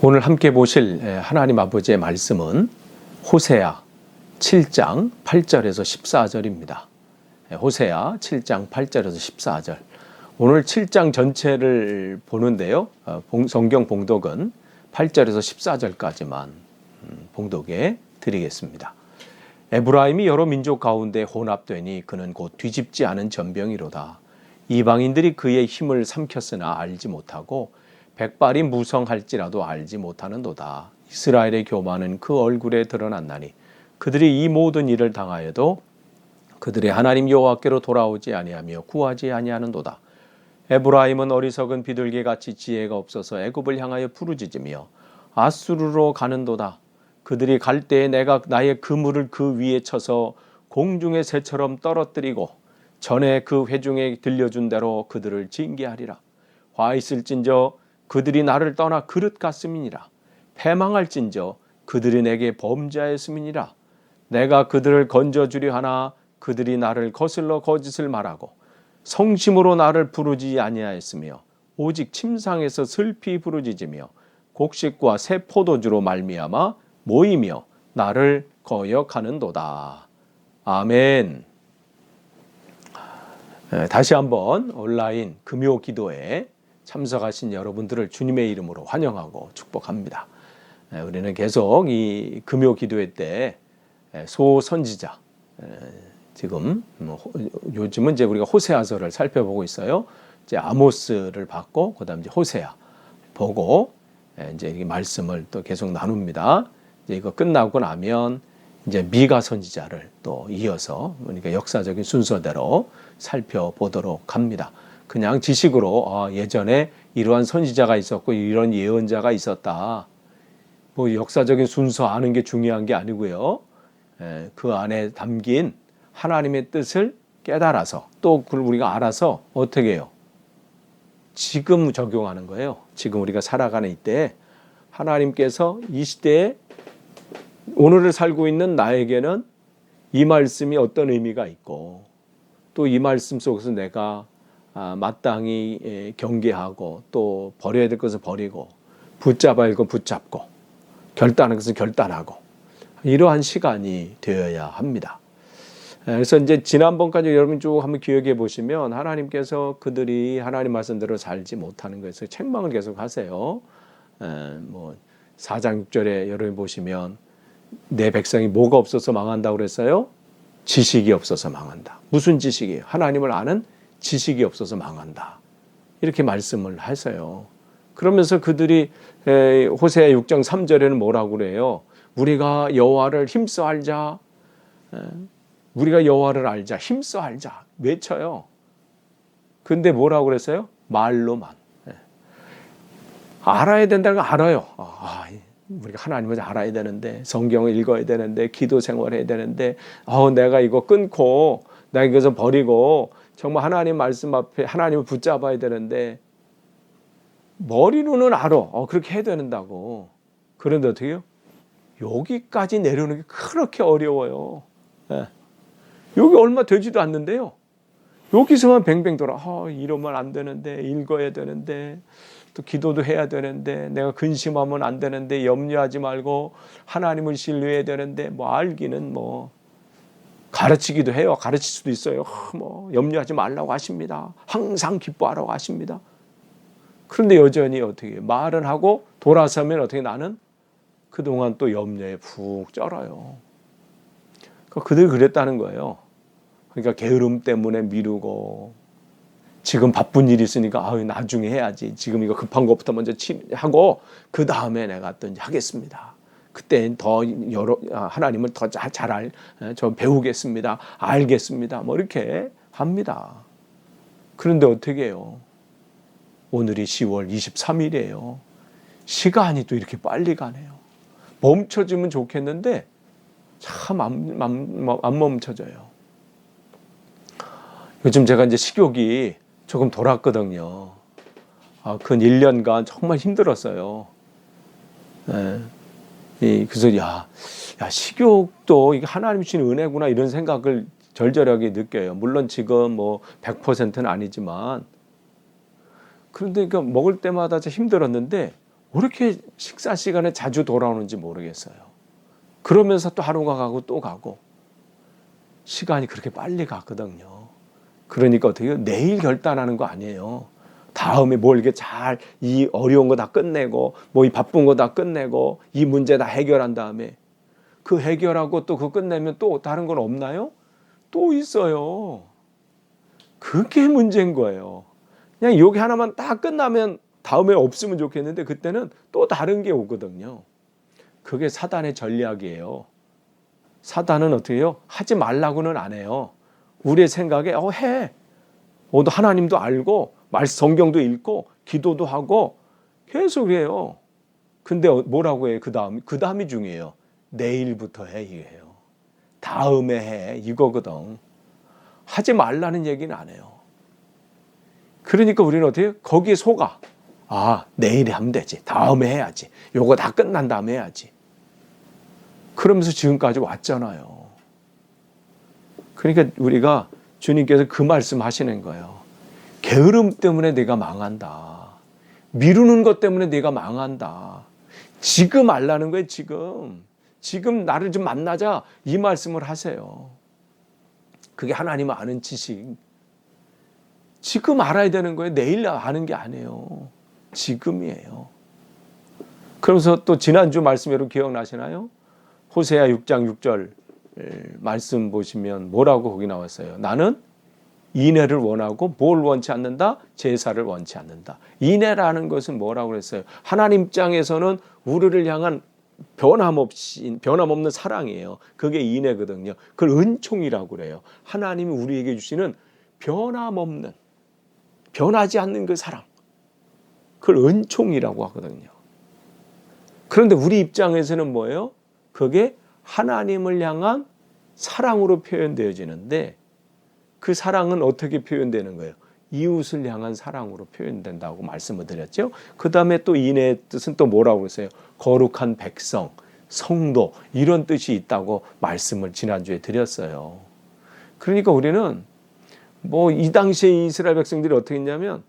오늘 함께 보실 하나님 아버지의 말씀은 호세아 7장 8절에서 14절입니다. 호세아 7장 8절에서 14절. 오늘 7장 전체를 보는데요. 성경 봉독은 8절에서 14절까지만 봉독해 드리겠습니다. 에브라임이 여러 민족 가운데 혼합되니 그는 곧 뒤집지 않은 전병이로다. 이방인들이 그의 힘을 삼켰으나 알지 못하고 백발이 무성할지라도 알지 못하는도다. 이스라엘의 교만은 그 얼굴에 드러났나니 그들이 이 모든 일을 당하여도 그들의 하나님 여호와께로 돌아오지 아니하며 구하지 아니하는도다. 에브라임은 어리석은 비둘기같이 지혜가 없어서 애굽을 향하여 부르짖으며 아수르로 가는도다. 그들이 갈 때에 내가 나의 그물을 그 위에 쳐서 공중의 새처럼 떨어뜨리고 전에 그 회중에 들려준 대로 그들을 징계하리라. 화 있을진저 그들이 나를 떠나 그릇 같음이니라. 패망할진저 그들이 내게 범죄하였음이니라. 내가 그들을 건져주려 하나 그들이 나를 거슬러 거짓을 말하고 성심으로 나를 부르지 아니하였으며 오직 침상에서 슬피 부르짖으며 곡식과 새 포도주로 말미암아 모이며 나를 거역하는도다. 아멘. 다시 한번 온라인 금요 기도에 참석하신 여러분들을 주님의 이름으로 환영하고 축복합니다. 우리는 계속 이 금요 기도회 때 소선지자, 지금 요즘은 이제 우리가 호세아서를 살펴보고 있어요. 이제 아모스를 받고 그다음 이제 호세아 보고 이제 이 말씀을 또 계속 나눕니다. 이제 이거 끝나고 나면 이제 미가 선지자를 또 이어서 그러니까 역사적인 순서대로 살펴보도록 합니다. 그냥 지식으로 예전에 이러한 선지자가 있었고 이런 예언자가 있었다. 뭐 역사적인 순서 아는 게 중요한 게 아니고요. 그 안에 담긴 하나님의 뜻을 깨달아서 또 그걸 우리가 알아서 어떻게 해요? 지금 적용하는 거예요. 지금 우리가 살아가는 이때 하나님께서 이 시대에 오늘을 살고 있는 나에게는 이 말씀이 어떤 의미가 있고 또 이 말씀 속에서 내가 마땅히 경계하고 또 버려야 될 것을 버리고 붙잡아야 할 것 붙잡고 결단할 것을 결단하고 이러한 시간이 되어야 합니다. 그래서 이제 지난번까지 여러분 쭉 한번 기억해 보시면 하나님께서 그들이 하나님 말씀대로 살지 못하는 것에서 책망을 계속 하세요. 뭐 4장 6절에 여러분 보시면 내 백성이 뭐가 없어서 망한다고 그랬어요? 지식이 없어서 망한다. 무슨 지식이에요? 하나님을 아는 지식이 없어서 망한다. 이렇게 말씀을 하세요. 그러면서 그들이 호세아 6장 3절에는 뭐라고 그래요? 우리가 여호와를 힘써 알자. 우리가 여호와를 알자. 힘써 알자. 외쳐요. 근데 뭐라고 그랬어요? 말로만. 알아야 된다는 거 알아요. 우리가 하나님을 알아야 되는데 성경을 읽어야 되는데 기도 생활해야 되는데 내가 이거 끊고 내가 이것을 버리고 정말 하나님 말씀 앞에 하나님을 붙잡아야 되는데 머리로는 알아. 그렇게 해야 된다고. 그런데 어떻게 해요? 여기까지 내려오는 게 그렇게 어려워요. 여기 얼마 되지도 않는데요. 여기서만 뱅뱅 돌아. 이러면 안 되는데 읽어야 되는데 또 기도도 해야 되는데 내가 근심하면 안 되는데 염려하지 말고 하나님을 신뢰해야 되는데 뭐 알기는 뭐 가르치기도 해요. 가르칠 수도 있어요. 뭐 염려하지 말라고 하십니다. 항상 기뻐하라고 하십니다. 그런데 여전히 어떻게 말은 하고 돌아서면 어떻게 나는 그동안 또 염려에 푹 쩔어요. 그들 그랬다는 거예요. 그러니까 게으름 때문에 미루고 지금 바쁜 일이 있으니까 나중에 해야지. 지금 이거 급한 것부터 먼저 하고 그 다음에 내가 또 이제 하겠습니다. 그때 더 하나님을 더 잘 배우겠습니다. 알겠습니다. 뭐 이렇게 합니다. 그런데 어떻게 해요? 오늘이 10월 23일이에요. 시간이 또 이렇게 빨리 가네요. 멈춰지면 좋겠는데 참 안 멈춰져요. 요즘 제가 이제 식욕이 조금 돌았거든요. 근 1년간 정말 힘들었어요. 그래서 식욕도 이게 하나님 주신 은혜구나 이런 생각을 절절하게 느껴요. 물론 지금 뭐 100%는 아니지만 그런데 그러니까 먹을 때마다 좀 힘들었는데 왜 이렇게 식사 시간에 자주 돌아오는지 모르겠어요. 그러면서 또 하루가 가고 또 가고 시간이 그렇게 빨리 갔거든요. 그러니까 어떻게 해요? 내일 결단하는 거 아니에요. 다음에 뭘 이렇게 잘 이 어려운 거 다 끝내고 뭐 이 바쁜 거 다 끝내고 이 문제 다 해결한 다음에 그 해결하고 또 그거 끝내면 또 다른 건 없나요? 또 있어요. 그게 문제인 거예요. 그냥 여기 하나만 딱 끝나면 다음에 없으면 좋겠는데 그때는 또 다른 게 오거든요. 그게 사단의 전략이에요. 사단은 어떻게 해요? 하지 말라고는 안 해요. 우리의 생각에 해. 너 하나님도 알고 성경도 읽고 기도도 하고 계속 해요. 근데 뭐라고 해요? 그 다음이 중요해요. 내일부터 해 이거예요. 다음에 해 이거거든. 하지 말라는 얘기는 안 해요. 그러니까 우리는 어떻게 해요? 거기에 속아. 내일에 하면 되지. 다음에 해야지. 요거 다 끝난 다음에 해야지. 그러면서 지금까지 왔잖아요. 그러니까 우리가 주님께서 그 말씀 하시는 거예요. 게으름 때문에 내가 망한다. 미루는 것 때문에 내가 망한다. 지금 알라는 거예요. 지금 나를 좀 만나자 이 말씀을 하세요. 그게 하나님 아는 지식. 지금 알아야 되는 거예요. 내일 아는 게 아니에요. 지금이에요. 그러면서 또 지난주 말씀 여러분 기억나시나요? 호세아 6장 6절 말씀 보시면 뭐라고 거기 나왔어요? 나는 인애를 원하고 뭘 원치 않는다? 제사를 원치 않는다. 인애라는 것은 뭐라고 그랬어요? 하나님 입장에서는 우리를 향한 변함없는 사랑이에요. 그게 인애거든요. 그걸 은총이라고 그래요. 하나님이 우리에게 주시는 변함없는, 변하지 않는 그 사랑. 그걸 은총이라고 하거든요. 그런데 우리 입장에서는 뭐예요? 그게 하나님을 향한 사랑으로 표현되어지는데 그 사랑은 어떻게 표현되는 거예요? 이웃을 향한 사랑으로 표현된다고 말씀을 드렸죠. 그 다음에 또 인애의 뜻은 또 뭐라고 했어요? 거룩한 백성, 성도 이런 뜻이 있다고 말씀을 지난주에 드렸어요. 그러니까 우리는 뭐 이 당시에 이스라엘 백성들이 어떻게 했냐면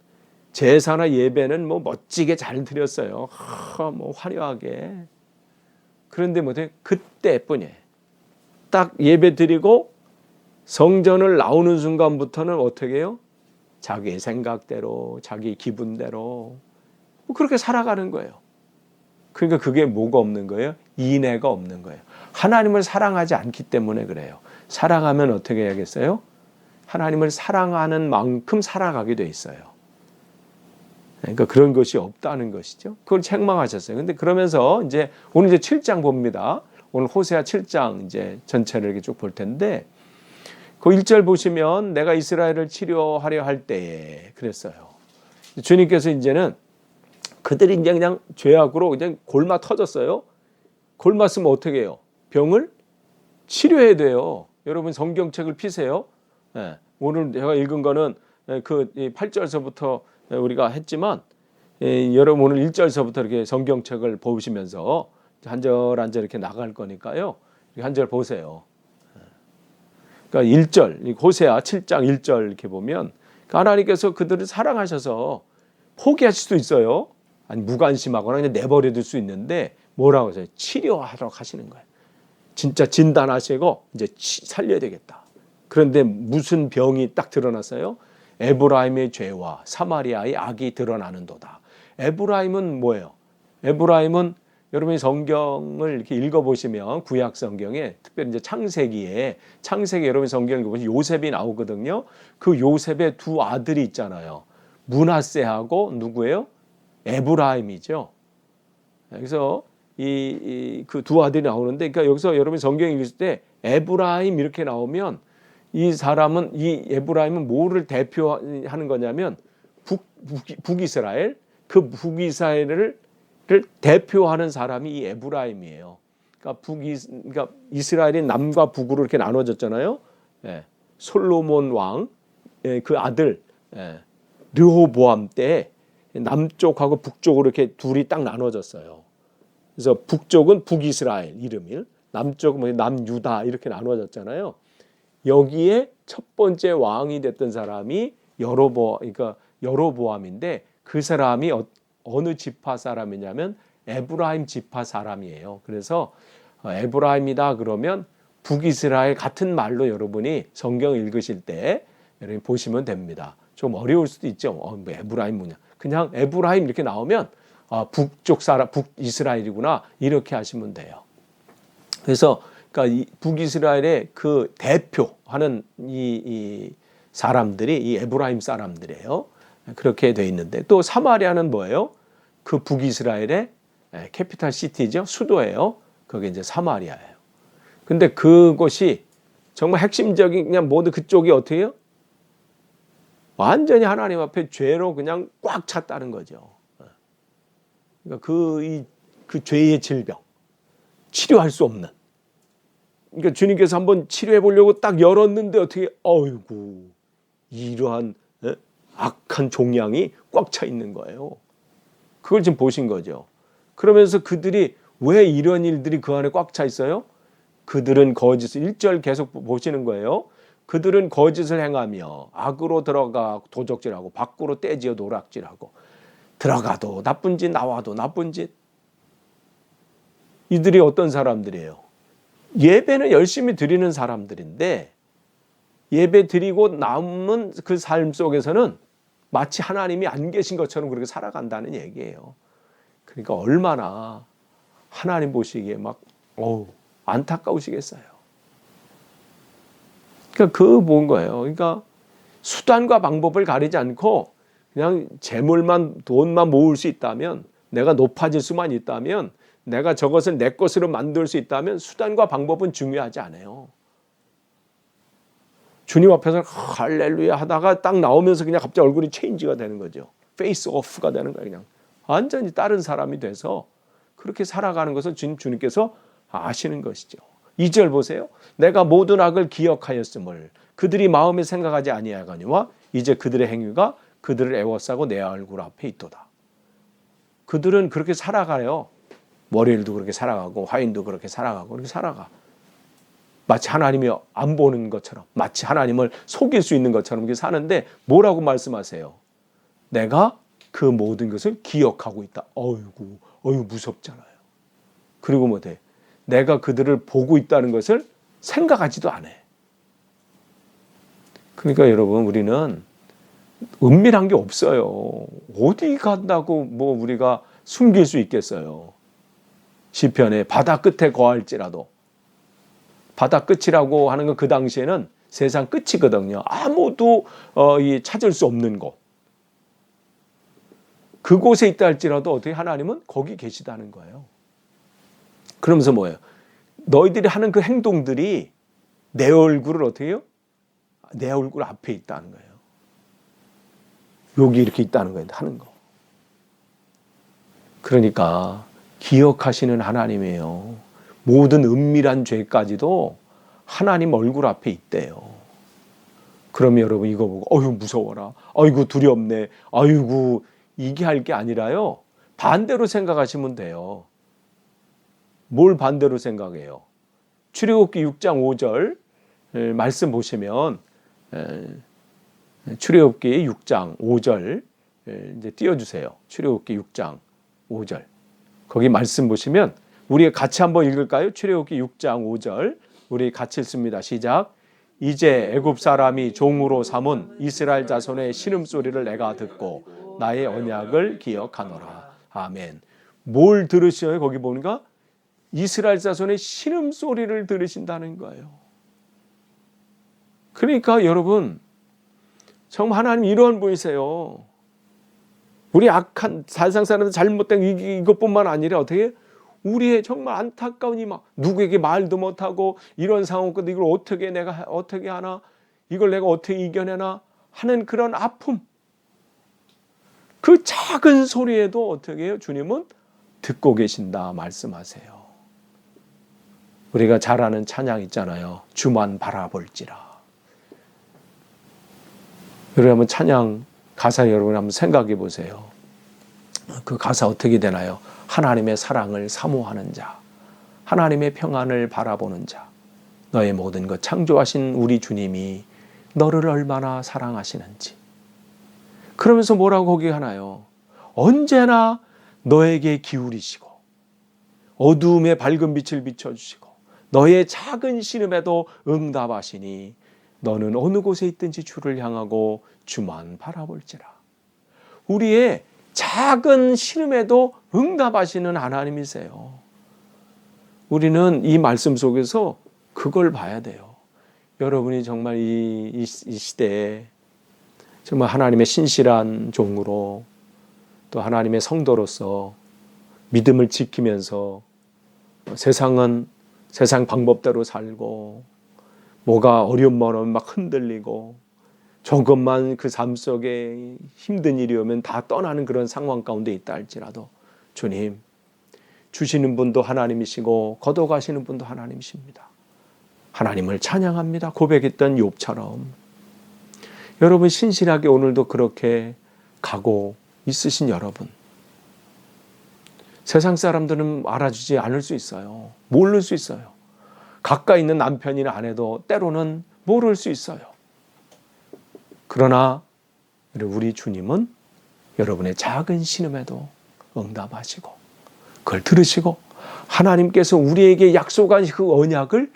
제사나 예배는 뭐 멋지게 잘 드렸어요. 뭐 화려하게. 그런데 뭐지? 그때뿐이에요. 딱 예배 드리고 성전을 나오는 순간부터는 어떻게 해요? 자기 생각대로, 자기 기분대로 그렇게 살아가는 거예요. 그러니까 그게 뭐가 없는 거예요? 인애가 없는 거예요. 하나님을 사랑하지 않기 때문에 그래요. 사랑하면 어떻게 해야겠어요? 하나님을 사랑하는 만큼 살아가게 돼 있어요. 그러니까 그런 것이 없다는 것이죠. 그걸 책망하셨어요. 근데 그러면서 이제 오늘 이제 7장 봅니다. 오늘 호세아 7장 이제 전체를 이렇게 쭉 볼 텐데 그 1절 보시면 내가 이스라엘을 치료하려 할 때에 그랬어요. 주님께서 이제는 그들이 이제 그냥 죄악으로 그냥 골마 터졌어요. 골맞으면 어떻게 해요? 병을 치료해야 돼요. 여러분 성경책을 피세요. 오늘 제가 읽은 거는 그 8절서부터 우리가 했지만 여러분 오늘 1절서부터 이렇게 성경책을 보시면서 한 절 한 절 이렇게 나갈 거니까요. 한 절 보세요. 그러니까 1절, 호세아 7장 1절 이렇게 보면 하나님께서 그들을 사랑하셔서 포기할 수도 있어요. 아니 무관심하거나 그냥 내버려둘 수 있는데 뭐라고 하세요? 치료하도록 하시는 거예요. 진짜 진단하시고 이제 살려야 되겠다. 그런데 무슨 병이 딱 드러났어요? 에브라임의 죄와 사마리아의 악이 드러나는도다. 에브라임은 뭐예요? 에브라임은 여러분이 성경을 이렇게 읽어보시면 구약 성경에 특별히 이제 창세기 여러분 성경을 읽어보시면 요셉이 나오거든요. 그 요셉의 두 아들이 있잖아요. 므낫세하고 누구예요? 에브라임이죠. 그래서 그 두 아들이 나오는데, 그러니까 여기서 여러분이 성경 읽을 때 에브라임 이렇게 나오면 이 에브라임은 뭐를 대표하는 거냐면 북이스라엘, 그 북이스라엘을 대표하는 사람이 이 에브라임이에요. 그러니까 이스라엘이 남과 북으로 이렇게 나눠졌잖아요. 솔로몬 왕, 그 아들 르호보암 때 남쪽하고 북쪽으로 이렇게 둘이 딱 나눠졌어요. 그래서 북쪽은 북이스라엘 이름이, 남쪽은 남유다 이렇게 나눠졌잖아요. 여기에 첫 번째 왕이 됐던 사람이 여로보암인데 그 사람이 어느 지파 사람이냐면 에브라임 지파 사람이에요. 그래서 에브라임이다 그러면 북이스라엘 같은 말로 여러분이 성경 읽으실 때 여러분 보시면 됩니다. 좀 어려울 수도 있죠. 뭐 에브라임 뭐냐. 그냥 에브라임 이렇게 나오면 북쪽 사람, 북이스라엘이구나 이렇게 하시면 돼요. 그래서 그러니까 이 북이스라엘의 그 대표하는 이 사람들이 이 에브라임 사람들이에요. 그렇게 돼 있는데 또 사마리아는 뭐예요? 그 북이스라엘의 캐피탈 시티죠. 수도예요. 그게 이제 사마리아예요. 근데 그곳이 정말 핵심적인 그냥 모두 그쪽이 어떻게 해요? 완전히 하나님 앞에 죄로 그냥 꽉 찼다는 거죠. 그러니까 그 죄의 질병, 치료할 수 없는. 그러니까 주님께서 한번 치료해 보려고 딱 열었는데 어떻게, 어이구, 이러한 악한 종양이 꽉 차 있는 거예요. 그걸 지금 보신 거죠. 그러면서 그들이 왜 이런 일들이 그 안에 꽉 차 있어요? 그들은 거짓을 1절 계속 보시는 거예요. 그들은 거짓을 행하며 악으로 들어가 도적질하고 밖으로 떼지어 노략질하고 들어가도 나쁜 짓 나와도 나쁜 짓. 이들이 어떤 사람들이에요? 예배는 열심히 드리는 사람들인데 예배 드리고 남은 그 삶 속에서는 마치 하나님이 안 계신 것처럼 그렇게 살아간다는 얘기예요. 그러니까 얼마나 하나님 보시기에 막 안타까우시겠어요. 그러니까 본 거예요. 그러니까 수단과 방법을 가리지 않고 그냥 재물만 돈만 모을 수 있다면 내가 높아질 수만 있다면 내가 저것을 내 것으로 만들 수 있다면 수단과 방법은 중요하지 않아요. 주님 앞에서 할렐루야 하다가 딱 나오면서 그냥 갑자기 얼굴이 체인지가 되는 거죠. 페이스 오프가 되는 거예요. 그냥 완전히 다른 사람이 돼서 그렇게 살아가는 것을 주님께서 아시는 것이죠. 2절 보세요. 내가 모든 악을 기억하였음을 그들이 마음에 생각하지 아니하거니와 이제 그들의 행위가 그들을 애워싸고 내 얼굴 앞에 있도다. 그들은 그렇게 살아가요. 월요일도 그렇게 살아가고 화요일도 그렇게 살아가고 그렇게 살아가. 마치 하나님이 안 보는 것처럼 마치 하나님을 속일 수 있는 것처럼 이렇게 사는데 뭐라고 말씀하세요? 내가 그 모든 것을 기억하고 있다. 어이구 무섭잖아요. 그리고 뭐돼? 내가 그들을 보고 있다는 것을 생각하지도 않아. 그러니까 여러분 우리는 은밀한 게 없어요. 어디 간다고 뭐 우리가 숨길 수 있겠어요. 시편에 바다 끝에 거할지라도 바다 끝이라고 하는 건 그 당시에는 세상 끝이거든요. 아무도 찾을 수 없는 곳. 그곳에 있다 할지라도 어떻게 하나님은 거기 계시다는 거예요. 그러면서 뭐예요? 너희들이 하는 그 행동들이 내 얼굴을 어떻게 해요? 내 얼굴 앞에 있다는 거예요. 여기 이렇게 있다는 거예요. 하는 거. 그러니까 기억하시는 하나님이에요. 모든 은밀한 죄까지도 하나님 얼굴 앞에 있대요. 그러면 여러분 이거 보고 어휴 무서워라. 아이고 두렵네. 아이고 이게 할 게 아니라요. 반대로 생각하시면 돼요. 뭘 반대로 생각해요? 출애굽기 6장 5절 말씀 보시면 출애굽기 6장 5절 이제 띄워주세요. 출애굽기 6장 5절 거기 말씀 보시면 우리 같이 한번 읽을까요? 출애굽기 6장 5절 우리 같이 읽습니다. 시작. 이제 애굽 사람이 종으로 삼은 이스라엘 자손의 신음소리를 내가 듣고 나의 언약을 기억하노라. 아멘. 뭘 들으셔요? 거기 보니까 이스라엘 자손의 신음소리를 들으신다는 거예요. 그러니까 여러분 정말 하나님 이러한 분이세요. 우리 악한 세상 사람들 잘못된 이것뿐만 아니라 어떻게 우리의 정말 안타까운 막 누구에게 말도 못하고 이런 상황 끝에 이걸 어떻게 내가 어떻게 하나 이걸 내가 어떻게 이겨내나 하는 그런 아픔 그 작은 소리에도 어떻게 해요? 주님은 듣고 계신다 말씀하세요. 우리가 잘 아는 찬양 있잖아요. 주만 바라볼지라. 여러분 한번 찬양 가사 여러분 한번 생각해 보세요. 그 가사 어떻게 되나요? 하나님의 사랑을 사모하는 자, 하나님의 평안을 바라보는 자, 너의 모든 것 창조하신 우리 주님이 너를 얼마나 사랑하시는지. 그러면서 뭐라고 거기 하나요? 언제나 너에게 기울이시고 어두움에 밝은 빛을 비춰주시고 너의 작은 신음에도 응답하시니 너는 어느 곳에 있든지 주를 향하고 주만 바라볼지라. 우리의 작은 신음에도 응답하시는 하나님이세요. 우리는 이 말씀 속에서 그걸 봐야 돼요. 여러분이 정말 이 시대에 정말 하나님의 신실한 종으로 또 하나님의 성도로서 믿음을 지키면서 세상 방법대로 살고 뭐가 어려움만 오면 막 흔들리고 조금만 그 삶 속에 힘든 일이 오면 다 떠나는 그런 상황 가운데 있다 할지라도 주님 주시는 분도 하나님이시고 거둬가시는 분도 하나님이십니다. 하나님을 찬양합니다. 고백했던 욥처럼 여러분 신실하게 오늘도 그렇게 가고 있으신 여러분, 세상 사람들은 알아주지 않을 수 있어요. 모를 수 있어요. 가까이 있는 남편이나 아내도 때로는 모를 수 있어요. 그러나 우리 주님은 여러분의 작은 신음에도 응답하시고 그걸 들으시고 하나님께서 우리에게 약속한 그 언약을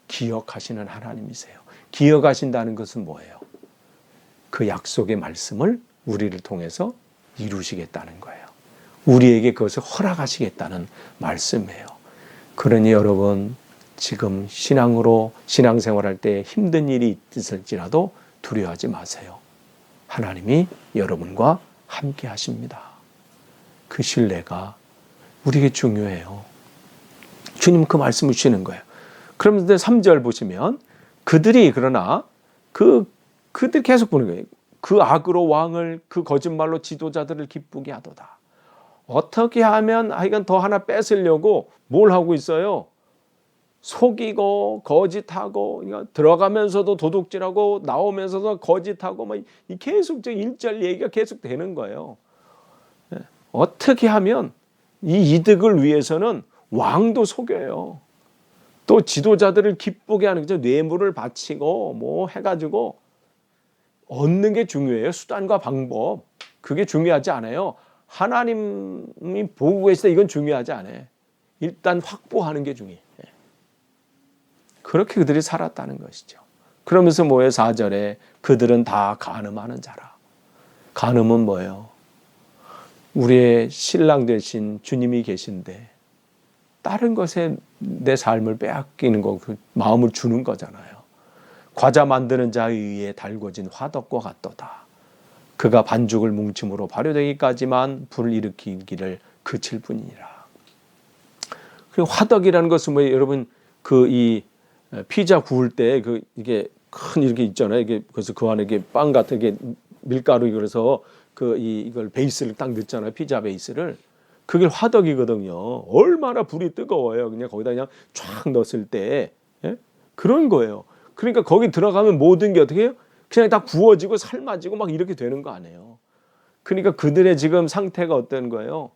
기억하시는 하나님이세요. 기억하신다는 것은 뭐예요? 그 약속의 말씀을 우리를 통해서 이루시겠다는 거예요. 우리에게 그것을 허락하시겠다는 말씀이에요. 그러니 여러분 지금 신앙생활할 때 힘든 일이 있을지라도 두려워하지 마세요. 하나님이 여러분과 함께 하십니다. 그 신뢰가 우리에게 중요해요. 주님 그 말씀을 주시는 거예요. 그러면서 3절 보시면 그러나 그들 계속 보는 거예요. 그 악으로 왕을 그 거짓말로 지도자들을 기쁘게 하도다. 어떻게 하면 하여간 더 하나 뺏으려고 뭘 하고 있어요? 속이고 거짓하고 들어가면서도 도둑질하고 나오면서도 거짓하고 막 계속 1절 얘기가 계속 되는 거예요. 어떻게 하면 이 이득을 위해서는 왕도 속여요. 또 지도자들을 기쁘게 하는 거죠. 뇌물을 바치고 뭐 해가지고 얻는 게 중요해요. 수단과 방법. 그게 중요하지 않아요. 하나님이 보고 계시다 이건 중요하지 않아요. 일단 확보하는 게 중요해요. 그렇게 그들이 살았다는 것이죠. 그러면서 뭐예요? 4절에 그들은 다 간음하는 자라. 간음은 뭐예요? 우리의 신랑 되신 주님이 계신데 다른 것에 내 삶을 빼앗기는 거, 그 마음을 주는 거잖아요. 과자 만드는 자의 의에 달궈진 화덕과 같도다. 그가 반죽을 뭉침으로 발효되기까지만 불을 일으키기를 그칠 뿐이니라. 그리고 화덕이라는 것은 뭐예요? 여러분 이 피자 구울 때 이게 큰 이렇게 있잖아요. 그래서 그 안에 빵 같은 게 밀가루 그래서 이걸 베이스를 딱 넣잖아요. 피자 베이스를. 그게 화덕이거든요. 얼마나 불이 뜨거워요. 그냥 거기다 그냥 쫙 넣었을 때 그런 거예요. 그러니까 거기 들어가면 모든 게 어떻게 해요? 그냥 다 구워지고 삶아지고 막 이렇게 되는 거 아니에요. 그러니까 그들의 지금 상태가 어떤 거예요?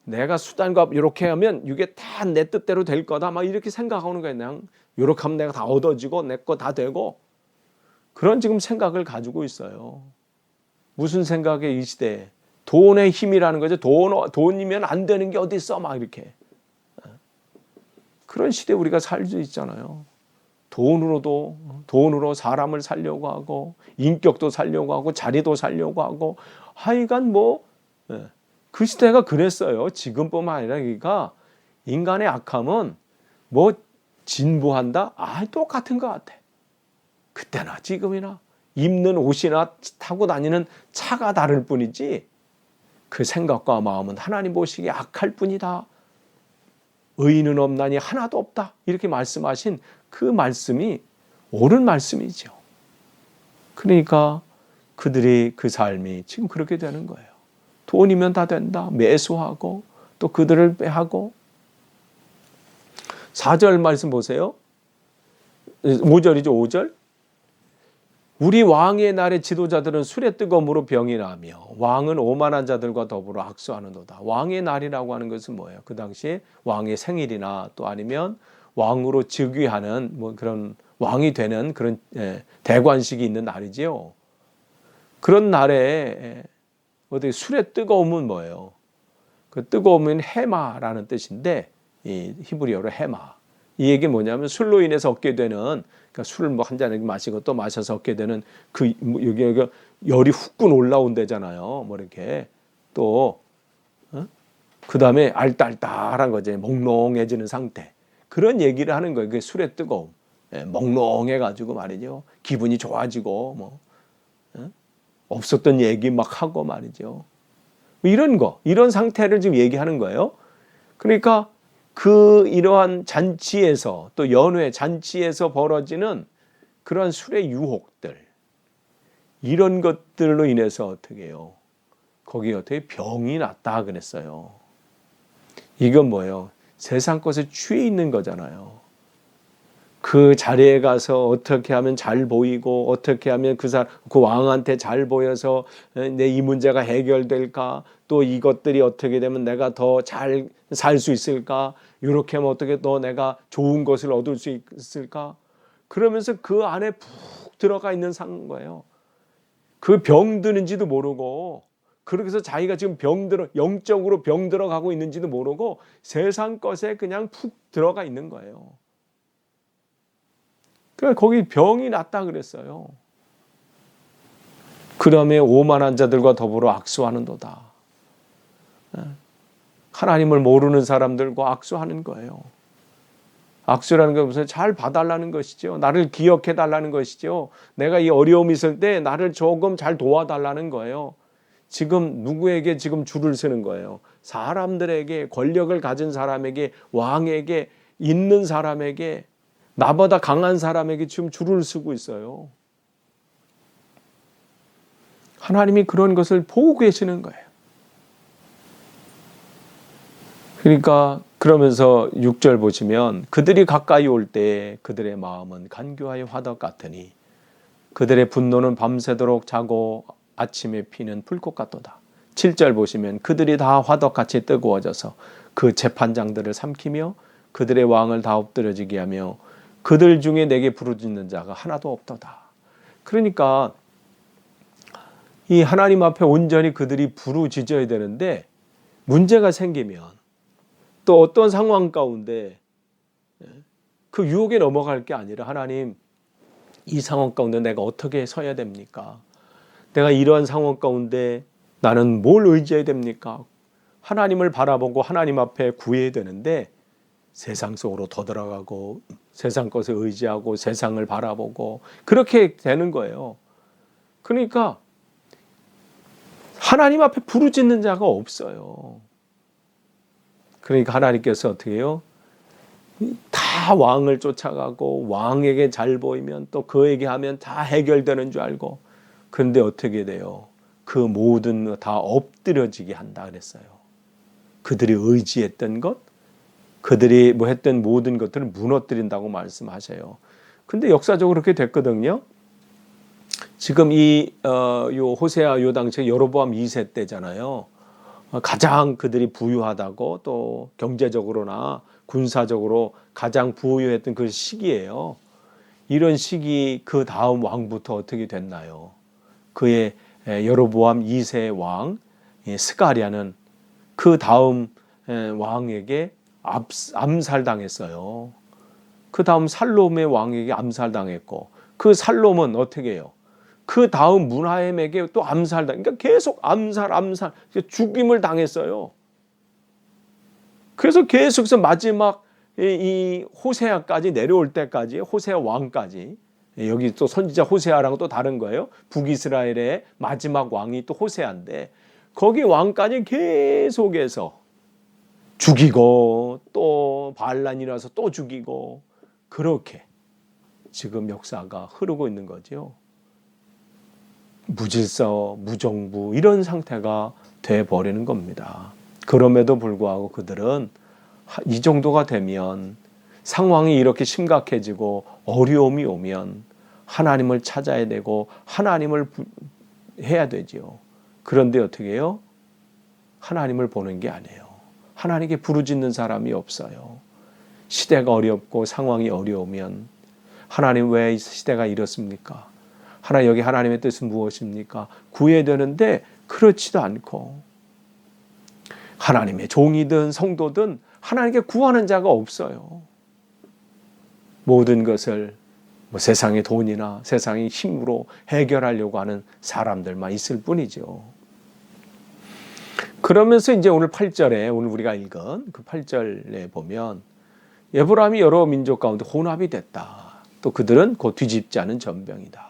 내가 수단과 이렇게 하면 이게 다 내 뜻대로 될 거다 막 이렇게 생각하는 거예요. 그냥 이렇게 하면 내가 다 얻어지고 내 거 다 되고 그런 지금 생각을 가지고 있어요. 무슨 생각에 이 시대에 돈의 힘이라는 거죠. 돈이면 안 되는 게 어디 있어 막 이렇게 그런 시대에 우리가 살 수 있잖아요. 돈으로 사람을 살려고 하고 인격도 살려고 하고 자리도 살려고 하고 하여간 그 시대가 그랬어요. 지금뿐만 아니라 그러니까 인간의 악함은 진보한다? 똑같은 것 같아. 그때나 지금이나 입는 옷이나 타고 다니는 차가 다를 뿐이지 그 생각과 마음은 하나님 보시기에 악할 뿐이다. 의인은 없나니 하나도 없다. 이렇게 말씀하신 그 말씀이 옳은 말씀이죠. 그러니까 그들이 그 삶이 지금 그렇게 되는 거예요. 돈이면 다 된다. 매수하고 또 그들을 빼하고 4절 말씀 보세요. 5절이죠. 5절. 우리 왕의 날의 지도자들은 술의 뜨거움으로 병이 나며 왕은 오만한 자들과 더불어 악수하는도다. 왕의 날이라고 하는 것은 뭐예요? 그 당시에 왕의 생일이나 또 아니면 왕으로 즉위하는 그런 왕이 되는 그런 대관식이 있는 날이지요. 그런 날에 어떻게 술의 뜨거움은 뭐예요? 그 뜨거움은 해마라는 뜻인데 이 히브리어로 해마. 이 얘기 뭐냐면 술로 인해서 얻게 되는 그러니까 술을 뭐 한 잔 마시고 또 마셔서 얻게 되는 그 여기 열이 후끈 올라온대잖아요. 뭐 이렇게 또 그다음에 알딸딸한 거지. 몽롱해지는 상태. 그런 얘기를 하는 거예요. 그게 술의 뜨거움. 예, 몽롱해가지고 말이죠. 기분이 좋아지고 뭐 없었던 얘기 막 하고 말이죠. 이런 거, 이런 상태를 지금 얘기하는 거예요. 그러니까 이러한 잔치에서 또 연회 잔치에서 벌어지는 그런 술의 유혹들 이런 것들로 인해서 어떻게 해요? 거기에 어떻게 병이 났다 그랬어요. 이건 뭐예요? 세상 것에 취해 있는 거잖아요. 그 자리에 가서 어떻게 하면 잘 보이고 어떻게 하면 그 왕한테 잘 보여서 내 이 문제가 해결될까? 또 이것들이 어떻게 되면 내가 더 잘 살 수 있을까? 이렇게 하면 어떻게 더 내가 좋은 것을 얻을 수 있을까? 그러면서 그 안에 푹 들어가 있는 상인 거예요. 그 병드는지도 모르고 그렇게 해서 자기가 지금 영적으로 병들어가고 있는지도 모르고 세상 것에 그냥 푹 들어가 있는 거예요. 그러니까 거기 병이 났다 그랬어요. 그 다음에 오만한 자들과 더불어 악수하는도다. 하나님을 모르는 사람들과 악수하는 거예요. 악수라는 건 무슨 잘 봐달라는 것이죠. 나를 기억해 달라는 것이죠. 내가 이 어려움이 있을 때 나를 조금 잘 도와달라는 거예요. 지금 누구에게 지금 줄을 서는 거예요? 사람들에게, 권력을 가진 사람에게, 왕에게, 있는 사람에게, 나보다 강한 사람에게 지금 줄을 서고 있어요. 하나님이 그런 것을 보고 계시는 거예요. 그러니까 그러면서 6절 보시면 그들이 가까이 올 때 그들의 마음은 간교하여 화덕 같으니 그들의 분노는 밤새도록 자고 아침에 피는 불꽃 같도다. 7절 보시면 그들이 다 화덕같이 뜨거워져서 그 재판장들을 삼키며 그들의 왕을 다 엎드려지게 하며 그들 중에 내게 부르짖는 자가 하나도 없도다. 그러니까 이 하나님 앞에 온전히 그들이 부르짖어야 되는데 문제가 생기면 또 어떤 상황 가운데 그 유혹에 넘어갈 게 아니라 하나님 이 상황 가운데 내가 어떻게 서야 됩니까? 내가 이러한 상황 가운데 나는 뭘 의지해야 됩니까? 하나님을 바라보고 하나님 앞에 구해야 되는데 세상 속으로 더 들어가고 세상 것을 의지하고 세상을 바라보고 그렇게 되는 거예요. 그러니까 하나님 앞에 부르짖는 자가 없어요. 그러니까 하나님께서 어떻게 해요? 다 왕을 쫓아가고 왕에게 잘 보이면 또 그에게 하면 다 해결되는 줄 알고 그런데 어떻게 돼요? 그 모든 다 엎드려지게 한다 그랬어요. 그들이 의지했던 것, 그들이 뭐 했던 모든 것들을 무너뜨린다고 말씀하셔요. 근데 역사적으로 그렇게 됐거든요. 지금 요 호세아 요 당시 여로보암 2세 때잖아요. 가장 그들이 부유하다고 또 경제적으로나 군사적으로 가장 부유했던 그 시기예요. 이런 시기 그 다음 왕부터 어떻게 됐나요? 그의 여로보암 2세 왕 스가랴는 그 다음 왕에게 암살당했어요. 그 다음 살롬의 왕에게 암살당했고 그 살롬은 어떻게 해요? 그 다음 문하엠에게 또 암살당. 그러니까 계속 암살 죽임을 당했어요. 그래서 계속해서 마지막 이 호세아까지 내려올 때까지 호세아 왕까지 여기 또 선지자 호세아랑 또 다른 거예요. 북이스라엘의 마지막 왕이 또 호세아인데 거기 왕까지 계속해서 죽이고 또 반란이 일어나서 또 죽이고 그렇게 지금 역사가 흐르고 있는 거죠. 무질서, 무정부 이런 상태가 돼버리는 겁니다. 그럼에도 불구하고 그들은 이 정도가 되면 상황이 이렇게 심각해지고 어려움이 오면 하나님을 찾아야 되고 하나님을 해야 되지요. 그런데 어떻게 해요? 하나님을 보는 게 아니에요. 하나님께 부르짖는 사람이 없어요. 시대가 어렵고 상황이 어려우면 하나님 왜 이 시대가 이렇습니까? 여기 하나님의 뜻은 무엇입니까? 구해야 되는데 그렇지도 않고 하나님의 종이든 성도든 하나님께 구하는 자가 없어요. 모든 것을 세상의 돈이나 세상의 힘으로 해결하려고 하는 사람들만 있을 뿐이죠. 그러면서 이제 오늘 8절에 오늘 우리가 읽은 그 8절에 보면 에브라임이 여러 민족 가운데 혼합이 됐다. 또 그들은 곧 뒤집지 않은 전병이다.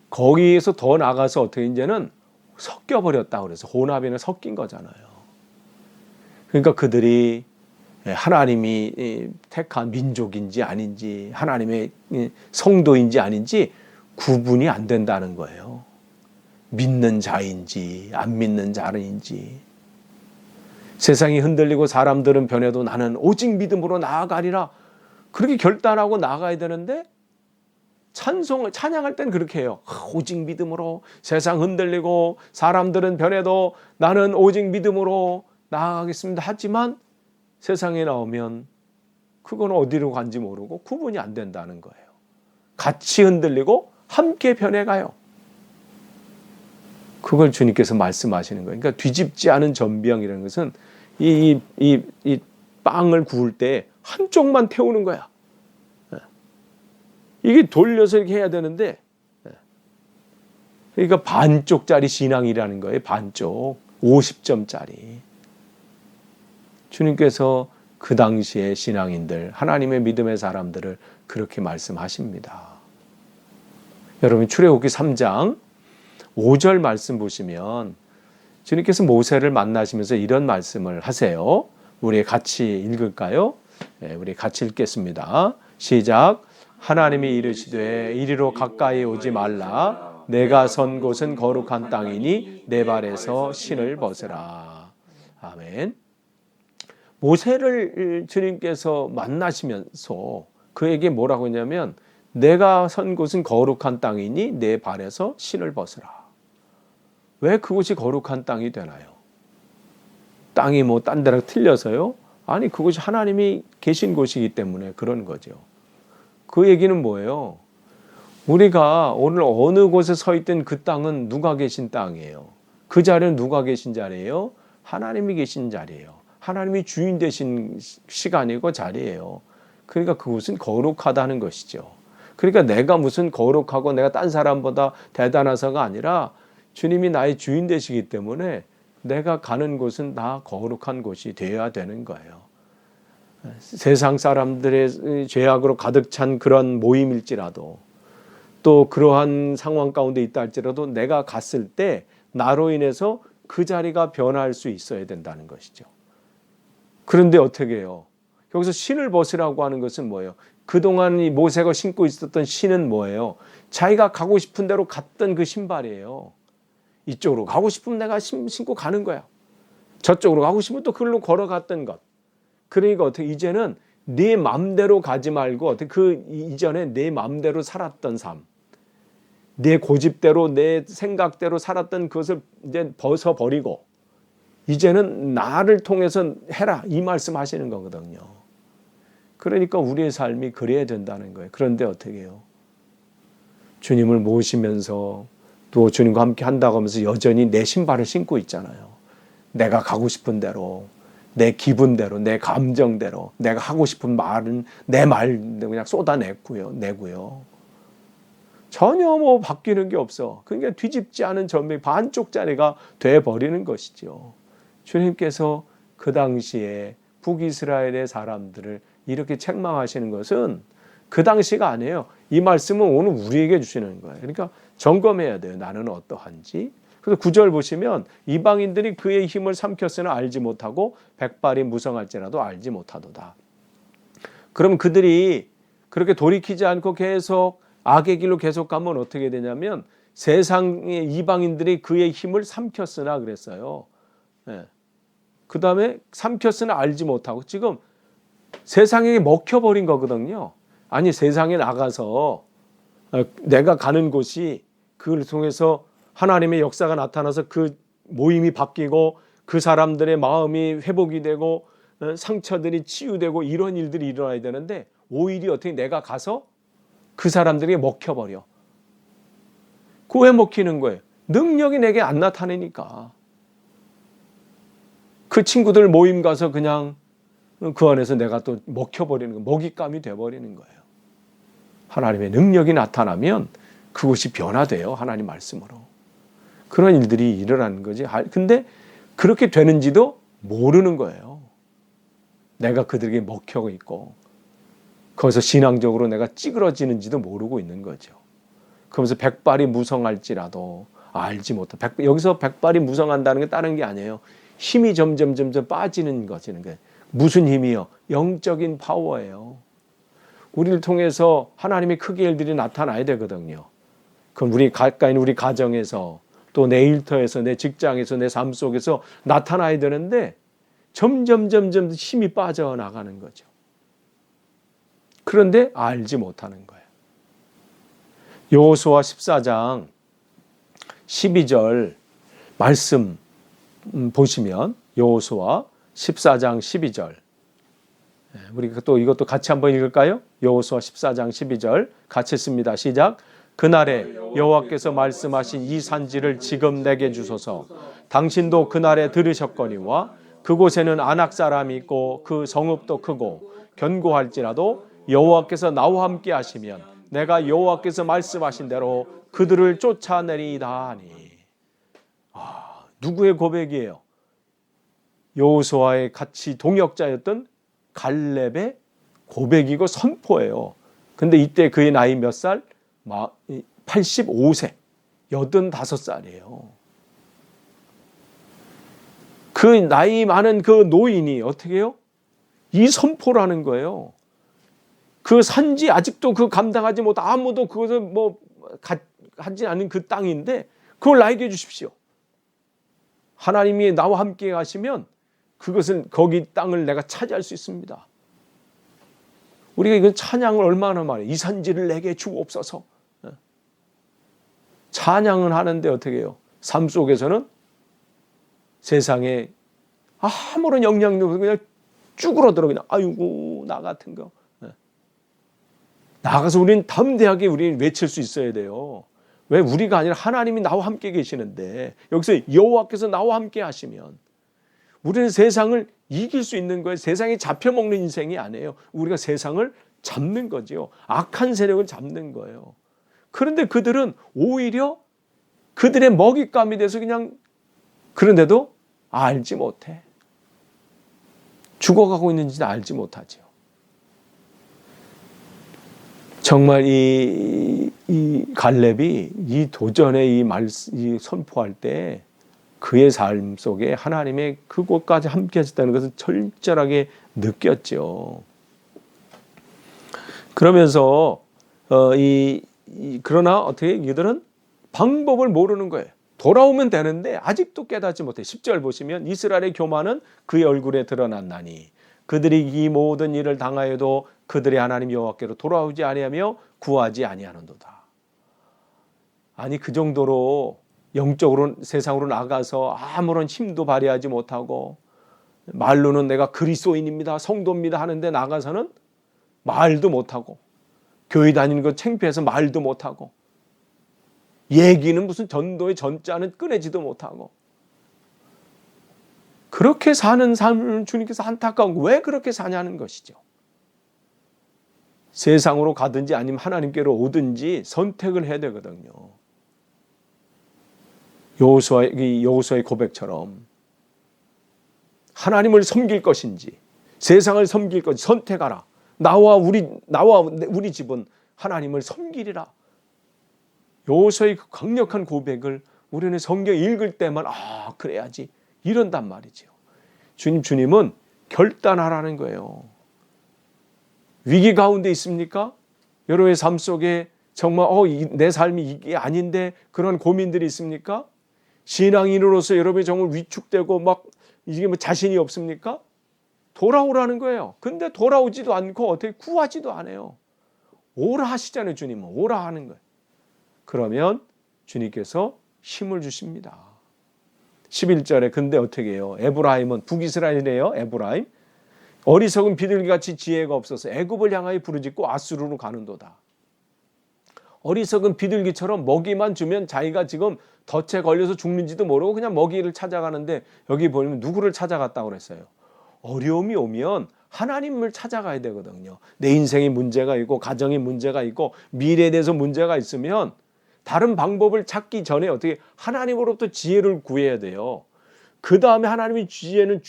거기에서 더 나가서 어떻게 이제는 섞여버렸다 그래서 혼합에는 섞인 거잖아요. 그러니까 그들이 하나님이 택한 민족인지 아닌지 하나님의 성도인지 아닌지 구분이 안 된다는 거예요. 믿는 자인지 안 믿는 자인지. 세상이 흔들리고 사람들은 변해도 나는 오직 믿음으로 나아가리라 그렇게 결단하고 나아가야 되는데 찬양할 땐 그렇게 해요. 오직 믿음으로 세상 흔들리고 사람들은 변해도 나는 오직 믿음으로 나아가겠습니다. 하지만 세상에 나오면 그건 어디로 간지 모르고 구분이 안 된다는 거예요. 같이 흔들리고 함께 변해가요. 그걸 주님께서 말씀하시는 거예요. 그러니까 뒤집지 않은 전병이라는 것은 이 빵을 구울 때 한쪽만 태우는 거야. 이게 돌려서 이렇게 해야 되는데 그러니까 반쪽짜리 신앙이라는 거예요. 반쪽 50점짜리. 주님께서 그 당시의 신앙인들 하나님의 믿음의 사람들을 그렇게 말씀하십니다. 여러분 출애굽기 3장 5절 말씀 보시면 주님께서 모세를 만나시면서 이런 말씀을 하세요. 우리 같이 읽을까요? 네, 우리 같이 읽겠습니다. 시작. 하나님이 이르시되 이리로 가까이 오지 말라. 내가 선 곳은 거룩한 땅이니 내 발에서 신을 벗으라. 아멘. 모세를 주님께서 만나시면서 그에게 뭐라고 했냐면 내가 선 곳은 거룩한 땅이니 내 발에서 신을 벗으라. 왜 그곳이 거룩한 땅이 되나요? 땅이 뭐 딴 데랑 틀려서요? 아니 그곳이 하나님이 계신 곳이기 때문에 그런 거죠. 그 얘기는 뭐예요? 우리가 오늘 어느 곳에 서 있든 그 땅은 누가 계신 땅이에요. 그 자리는 누가 계신 자리예요? 하나님이 계신 자리예요. 하나님이 주인 되신 시간이고 자리예요. 그러니까 그곳은 거룩하다는 것이죠. 그러니까 내가 무슨 거룩하고 내가 딴 사람보다 대단해서가 아니라 주님이 나의 주인 되시기 때문에 내가 가는 곳은 다 거룩한 곳이 되어야 되는 거예요. 세상 사람들의 죄악으로 가득 찬 그런 모임일지라도 또 그러한 상황 가운데 있다 할지라도 내가 갔을 때 나로 인해서 그 자리가 변할 수 있어야 된다는 것이죠. 그런데 어떻게 해요? 여기서 신을 벗으라고 하는 것은 뭐예요? 그동안 이 모세가 신고 있었던 신은 뭐예요? 자기가 가고 싶은 대로 갔던 그 신발이에요. 이쪽으로 가고 싶으면 내가 신고 가는 거야. 저쪽으로 가고 싶으면 또 그걸로 걸어갔던 것. 그러니까 어떻게 이제는 네 맘대로 가지 말고 어떻게 그 이전에 내 맘대로 살았던 삶, 내 고집대로 내 생각대로 살았던 그것을 이제 벗어버리고 이제는 나를 통해서 해라 이 말씀하시는 거거든요. 그러니까 우리의 삶이 그래야 된다는 거예요. 그런데 어떻게 해요? 주님을 모시면서 또 주님과 함께 한다고 하면서 여전히 내 신발을 신고 있잖아요. 내가 가고 싶은 대로 내 기분대로 내 감정대로 내가 하고 싶은 말은 내 말 그냥 쏟아내고요. 전혀 뭐 바뀌는 게 없어. 그러니까 뒤집지 않은 전병 반쪽짜리가 돼버리는 것이죠. 주님께서 그 당시에 북이스라엘의 사람들을 이렇게 책망하시는 것은 그 당시가 아니에요. 이 말씀은 오늘 우리에게 주시는 거예요. 그러니까 점검해야 돼요. 나는 어떠한지. 그래서 9절 보시면 이방인들이 그의 힘을 삼켰으나 알지 못하고 백발이 무성할지라도 알지 못하도다. 그럼 그들이 그렇게 돌이키지 않고 계속 악의 길로 계속 가면 어떻게 되냐면 세상의 이방인들이 그의 힘을 삼켰으나 그랬어요. 네. 그 다음에 삼켰으나 알지 못하고 지금 세상에 먹혀버린 거거든요. 아니 세상에 나가서 내가 가는 곳이 그걸 통해서 하나님의 역사가 나타나서 그 모임이 바뀌고 그 사람들의 마음이 회복이 되고 상처들이 치유되고 이런 일들이 일어나야 되는데 오히려 어떻게 내가 가서 그 사람들에게 먹혀버려. 그 왜 먹히는 거예요? 능력이 내게 안 나타나니까 그 친구들 모임 가서 그냥 그 안에서 내가 또 먹혀버리는 거예요. 먹잇감이 돼버리는 거예요. 하나님의 능력이 나타나면 그것이 변화돼요. 하나님 말씀으로. 그런 일들이 일어나는 거지. 근데 그렇게 되는지도 모르는 거예요. 내가 그들에게 먹혀 있고 거기서 신앙적으로 내가 찌그러지는지도 모르고 있는 거죠. 그러면서 백발이 무성할지라도 알지 못해. 여기서 백발이 무성한다는 게 다른 게 아니에요. 힘이 점점 빠지는 것이는 게 무슨 힘이요? 영적인 파워예요. 우리를 통해서 하나님의 크게 일들이 나타나야 되거든요. 그럼 우리 가까이 있는 우리 가정에서 또 내 일터에서 내 직장에서 내 삶 속에서 나타나야 되는데 점점 힘이 빠져나가는 거죠. 그런데 알지 못하는 거예요. 여호수아 14장 12절 말씀 보시면 여호수아 14장 12절 우리가 또 이것도 같이 한번 읽을까요? 여호수아 14장 12절 같이 씁니다. 시작. 그날에 여호와께서 말씀하신 이 산지를 지금 내게 주소서. 당신도 그날에 들으셨거니와 그곳에는 아낙 사람이 있고 그 성읍도 크고 견고할지라도 여호와께서 나와 함께 하시면 내가 여호와께서 말씀하신 대로 그들을 쫓아내리이다 하니. 누구의 고백이에요? 여호수아의 같이 동역자였던 갈렙의 고백이고 선포예요. 근데 이때 그의 나이 몇 살? 85세, 85살이에요. 그 나이 많은 그 노인이 어떻게 해요? 이 선포라는 거예요. 그 산지 아직도 그 감당하지 못, 아무도 그것을 하지 않은 그 땅인데 그걸 나에게 주십시오. 하나님이 나와 함께 하시면 그것은 거기 땅을 내가 차지할 수 있습니다. 우리가 이건 찬양을 얼마나 말해요. 이 산지를 내게 주옵소서. 찬양은 하는데 어떻게 해요? 삶 속에서는 세상에 아무런 영향도 없이 그냥 쭈그러들어 그냥 아이고 나 같은 거. 나가서 우리는 담대하게 우리는 외칠 수 있어야 돼요. 왜? 우리가 아니라 하나님이 나와 함께 계시는데 여기서 여호와께서 나와 함께 하시면 우리는 세상을 이길 수 있는 거예요. 세상에 잡혀먹는 인생이 아니에요. 우리가 세상을 잡는 거죠. 악한 세력을 잡는 거예요. 그런데 그들은 오히려 그들의 먹잇감이 돼서 그냥 그런데도 알지 못해. 죽어가고 있는지도 알지 못하죠. 정말 이 갈렙이 이 도전의 이 선포할 때 그의 삶 속에 하나님의 그곳까지 함께 하셨다는 것을 철저하게 느꼈죠. 그러면서 그러나 어떻게 이들은 방법을 모르는 거예요. 돌아오면 되는데 아직도 깨닫지 못해. 10절 보시면 이스라엘의 교만은 그의 얼굴에 드러났나니 그들이 이 모든 일을 당하여도 그들의 하나님 여호와께로 돌아오지 아니하며 구하지 아니하는도다. 아니 그 정도로 영적으로 세상으로 나가서 아무런 힘도 발휘하지 못하고 말로는 내가 그리스도인입니다, 성도입니다 하는데 나가서는 말도 못하고 교회 다니는 거 창피해서 말도 못하고 얘기는 무슨 전도의 전자는 꺼내지도 못하고 그렇게 사는 삶을 주님께서 안타까운 거 왜 그렇게 사냐는 것이죠. 세상으로 가든지 아니면 하나님께로 오든지 선택을 해야 되거든요. 여호수아의 고백처럼 하나님을 섬길 것인지 세상을 섬길 것인지 선택하라. 나와 우리 집은 하나님을 섬기리라. 여호수아의 그 강력한 고백을 우리는 성경 읽을 때만 그래야지 이런단 말이죠. 주님은 결단하라는 거예요. 위기 가운데 있습니까? 여러분의 삶 속에 정말 내 삶이 이게 아닌데 그런 고민들이 있습니까? 신앙인으로서 여러분이 정말 위축되고 막 이게 자신이 없습니까? 돌아오라는 거예요. 근데 돌아오지도 않고 어떻게 구하지도 않아요. 오라 하시잖아요. 주님은 오라 하는 거예요. 그러면 주님께서 힘을 주십니다. 11절에 근데 어떻게 해요? 에브라임은 북이스라엘이에요. 에브라임 어리석은 비둘기같이 지혜가 없어서 애굽을 향하여 부르짖고 아수르로 가는도다. 어리석은 비둘기처럼 먹이만 주면 자기가 지금 덫에 걸려서 죽는지도 모르고 그냥 먹이를 찾아가는데, 여기 보면 누구를 찾아갔다고 그랬어요? 어려움이 오면 하나님을 찾아가야 되거든요. 내 인생에 문제가 있고 가정에 문제가 있고 미래에 대해서 문제가 있으면 다른 방법을 찾기 전에 어떻게 하나님으로부터 지혜를 구해야 돼요. 그 다음에 하나님이 주시는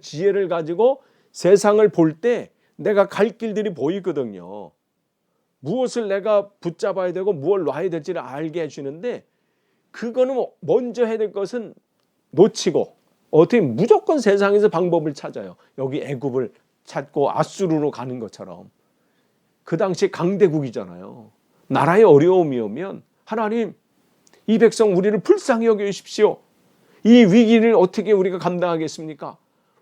지혜를 가지고 세상을 볼 때 내가 갈 길들이 보이거든요. 무엇을 내가 붙잡아야 되고 무엇을 놔야 될지를 알게 해주는데, 그거는 먼저 해야 될 것은 놓치고 어떻게 무조건 세상에서 방법을 찾아요. 여기 애굽을 찾고 아수르로 가는 것처럼. 그 당시 강대국이잖아요. 나라에 어려움이 오면 하나님, 이 백성 우리를 불쌍히 여겨주십시오. 이 위기를 어떻게 우리가 감당하겠습니까?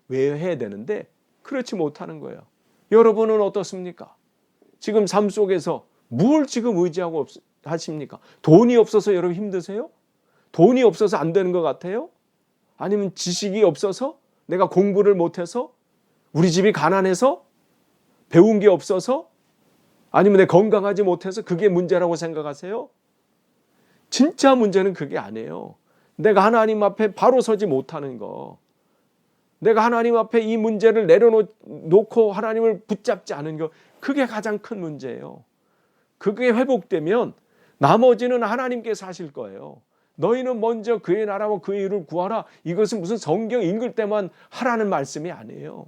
왜 해야 되는데 그렇지 못하는 거예요. 여러분은 어떻습니까? 지금 삶 속에서 뭘 지금 의지하고 하십니까? 돈이 없어서 여러분 힘드세요? 돈이 없어서 안 되는 것 같아요? 아니면 지식이 없어서? 내가 공부를 못해서? 우리 집이 가난해서? 배운 게 없어서? 아니면 내 건강하지 못해서 그게 문제라고 생각하세요? 진짜 문제는 그게 아니에요. 내가 하나님 앞에 바로 서지 못하는 거, 내가 하나님 앞에 이 문제를 내려놓고 하나님을 붙잡지 않은 거, 그게 가장 큰 문제예요. 그게 회복되면 나머지는 하나님께서 하실 거예요. 너희는 먼저 그의 나라와 그의 의를 구하라. 이것은 무슨 성경 읽을 때만 하라는 말씀이 아니에요.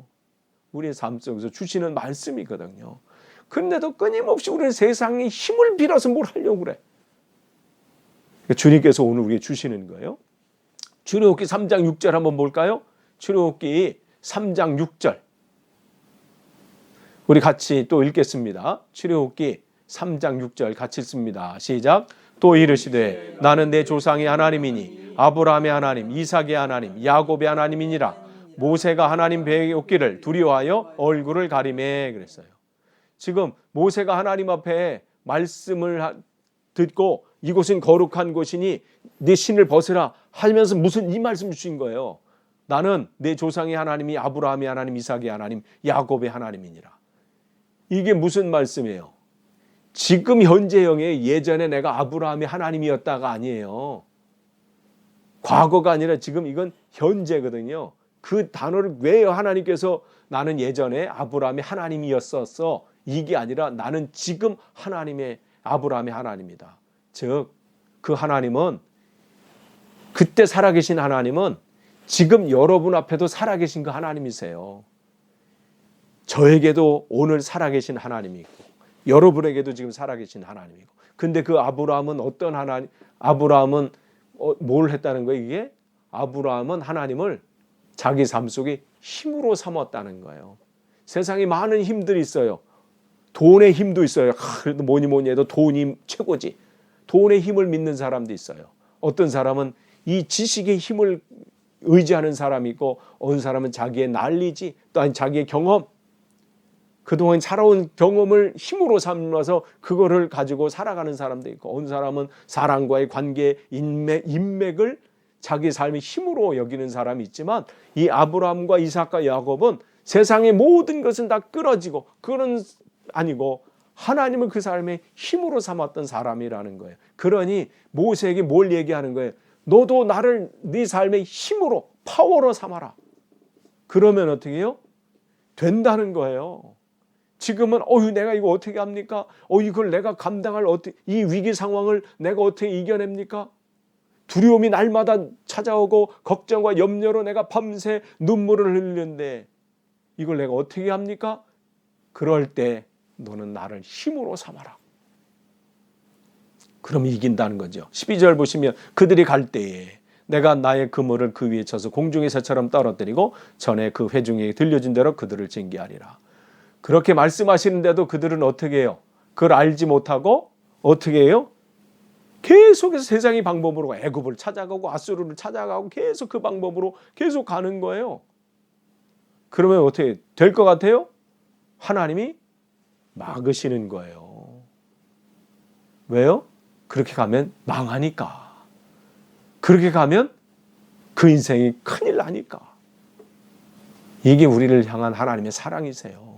우리의 삶 속에서 주시는 말씀이거든요. 그런데도 끊임없이 우리는 세상에 힘을 빌어서 뭘 하려고 그래. 주님께서 오늘 우리에게 주시는 거예요. 출애굽기 3장 6절 한번 볼까요? 출애굽기 3장 6절. 우리 같이 또 읽겠습니다. 출애굽기 3장 6절 같이 읽습니다. 시작. 또 이르시되 나는 내 조상의 하나님이니 아브라함의 하나님, 이삭의 하나님, 야곱의 하나님이니라. 모세가 하나님 배웠기를 두려워하여 얼굴을 가리매 그랬어요. 지금 모세가 하나님 앞에 말씀을 듣고 이곳은 거룩한 곳이니 네 신을 벗으라 하면서 무슨 이 말씀을 주신 거예요. 나는 내 조상의 하나님이 아브라함의 하나님, 이삭의 하나님, 야곱의 하나님이니라. 이게 무슨 말씀이에요? 지금 현재형의 예전에 내가 아브라함의 하나님이었다가 아니에요. 과거가 아니라 지금 이건 현재거든요. 그 단어를 왜 하나님께서 나는 예전에 아브라함의 하나님이었었어, 이게 아니라 나는 지금 하나님의 아브라함의 하나님이다. 즉 그 하나님은, 그때 살아계신 하나님은 지금 여러분 앞에도 살아계신 그 하나님이세요. 저에게도 오늘 살아계신 하나님이 있고 여러분에게도 지금 살아계신 하나님이고. 근데 그 아브라함은 어떤 하나님? 아브라함은 뭘 했다는 거예요? 이게 아브라함은 하나님을 자기 삶 속에 힘으로 삼았다는 거예요. 세상에 많은 힘들이 있어요. 돈의 힘도 있어요. 그래도 뭐니 해도 돈이 최고지. 돈의 힘을 믿는 사람도 있어요. 어떤 사람은 이 지식의 힘을 의지하는 사람이 있고, 어느 사람은 자기의 난리지, 또 아니 자기의 경험, 그동안 살아온 경험을 힘으로 삼아서 그거를 가지고 살아가는 사람도 있고, 어느 사람은 사람과의 관계, 인맥을 자기 삶의 힘으로 여기는 사람이 있지만, 이 아브라함과 이삭과 야곱은 세상의 모든 것은 다 끊어지고, 그런 아니고 하나님을 그 삶의 힘으로 삼았던 사람이라는 거예요. 그러니 모세에게 뭘 얘기하는 거예요? 너도 나를 네 삶의 힘으로, 파워로 삼아라. 그러면 어떻게 해요? 된다는 거예요. 지금은 내가 이거 어떻게 합니까? 이걸 내가 감당할 이 위기 상황을 내가 어떻게 이겨냅니까? 두려움이 날마다 찾아오고 걱정과 염려로 내가 밤새 눈물을 흘리는데 이걸 내가 어떻게 합니까? 그럴 때 너는 나를 힘으로 삼아라. 그럼 이긴다는 거죠. 12절 보시면 그들이 갈 때에 내가 나의 그물을 그 위에 쳐서 공중의 새처럼 떨어뜨리고 전에 그 회중에게 들려준 대로 그들을 징계하리라. 그렇게 말씀하시는데도 그들은 어떻게 해요? 그걸 알지 못하고 어떻게 해요? 계속해서 세상의 방법으로 애굽을 찾아가고 아수르를 찾아가고 계속 그 방법으로 계속 가는 거예요. 그러면 어떻게 될 것 같아요? 하나님이 막으시는 거예요. 왜요? 그렇게 가면 망하니까. 그렇게 가면 그 인생이 큰일 나니까. 이게 우리를 향한 하나님의 사랑이세요.